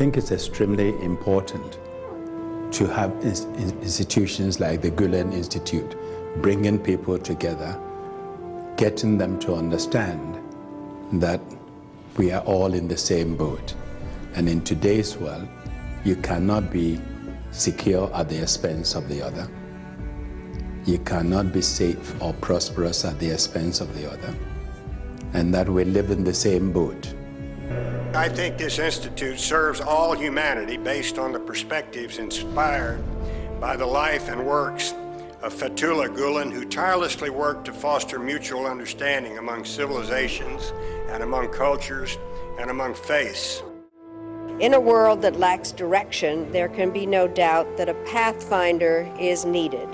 think it's extremely important to have institutions like the Gülen Institute, bringing people together, getting them to understand that we are all in the same boat. And in today's world, you cannot be secure at the expense of the other. You cannot be safe or prosperous at the expense of the other. And that we live in the same boat. I think this institute serves all humanity based on the perspectives inspired by the life and works of Fethullah Gülen, who tirelessly worked to foster mutual understanding among civilizations and among cultures and among faiths. In a world that lacks direction, there can be no doubt that a pathfinder is needed,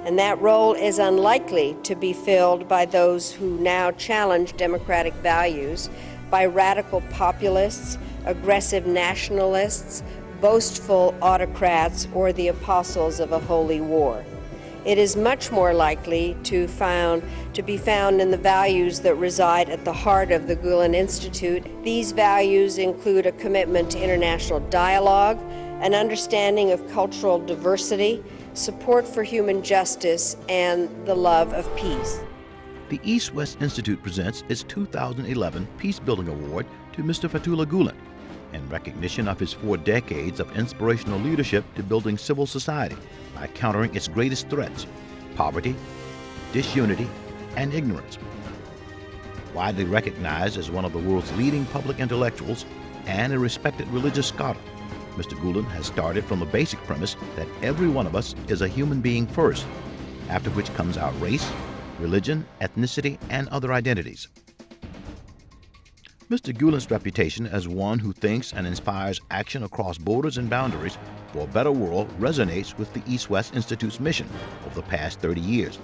and that role is unlikely to be filled by those who now challenge democratic values, by radical populists, aggressive nationalists, boastful autocrats, or the apostles of a holy war. It is much more likely to be found in the values that reside at the heart of the Gülen Institute. These values include a commitment to international dialogue, an understanding of cultural diversity, support for human justice, and the love of peace. The EastWest Institute presents its 2011 Peace Building Award to Mr. Fethullah Gülen in recognition of his 4 decades of inspirational leadership to building civil society by countering its greatest threats: poverty, disunity, and ignorance. Widely recognized as one of the world's leading public intellectuals and a respected religious scholar, Mr. Gülen has started from the basic premise that every one of us is a human being first, after which comes our race, religion, ethnicity, and other identities. Mr. Gülen's reputation as one who thinks and inspires action across borders and boundaries for a better world resonates with the EastWest Institute's mission over the past 30 years.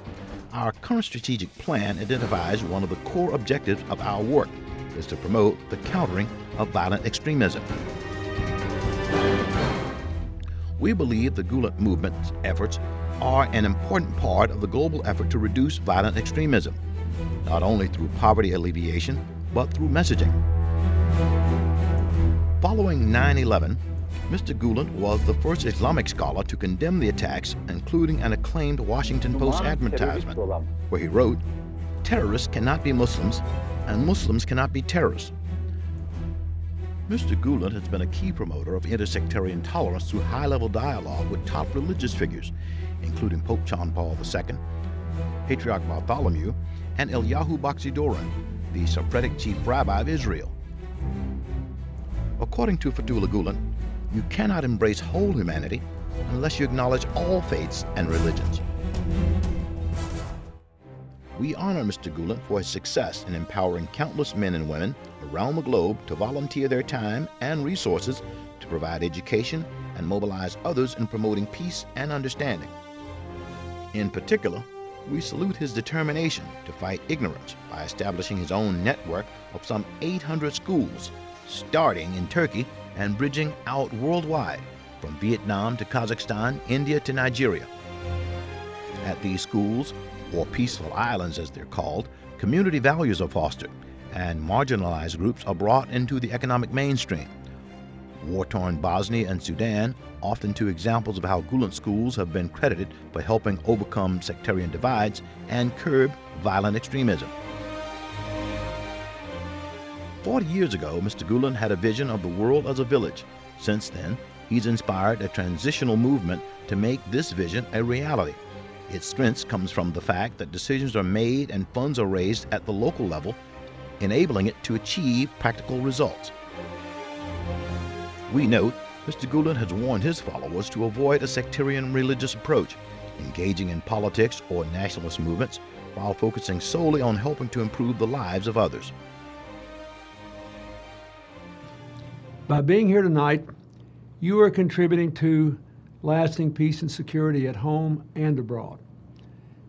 Our current strategic plan identifies one of the core objectives of our work is to promote the countering of violent extremism. We believe the Gülen movement's efforts are an important part of the global effort to reduce violent extremism, not only through poverty alleviation, but through messaging. Following 9/11, Mr. Gülen was the first Islamic scholar to condemn the attacks, including an acclaimed Washington Post advertisement, where he wrote, "Terrorists cannot be Muslims, and Muslims cannot be terrorists." Mr. Gülen has been a key promoter of intersectarian tolerance through high-level dialogue with top religious figures, including Pope John Paul II, Patriarch Bartholomew, and Eliyahu Bakshi-Doron, the Sephardic chief rabbi of Israel. According to Fethullah Gülen, you cannot embrace whole humanity unless you acknowledge all faiths and religions. We honor Mr. Gülen for his success in empowering countless men and women around the globe to volunteer their time and resources to provide education and mobilize others in promoting peace and understanding. In particular, we salute his determination to fight ignorance by establishing his own network of some 800 schools, starting in Turkey and bridging out worldwide, from Vietnam to Kazakhstan, India to Nigeria. At these schools, or peaceful islands as they're called, community values are fostered, and marginalized groups are brought into the economic mainstream. War-torn Bosnia and Sudan, often two examples of how Gülen schools have been credited for helping overcome sectarian divides and curb violent extremism. 40 years ago, Mr. Gülen had a vision of the world as a village. Since then, he's inspired a transitional movement to make this vision a reality. Its strength comes from the fact that decisions are made and funds are raised at the local level, enabling it to achieve practical results. We note Mr. Gülen has warned his followers to avoid a sectarian religious approach, engaging in politics or nationalist movements, while focusing solely on helping to improve the lives of others. By being here tonight, you are contributing to lasting peace and security at home and abroad.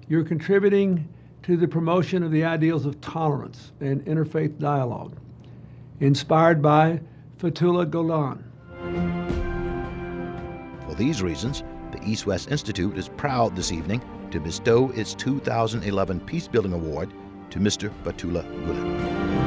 You're contributing to the promotion of the ideals of tolerance and interfaith dialogue, inspired by Fethullah Gülen. For these reasons, the EastWest Institute is proud this evening to bestow its 2011 Peace Building Award to Mr. Fethullah Gülen.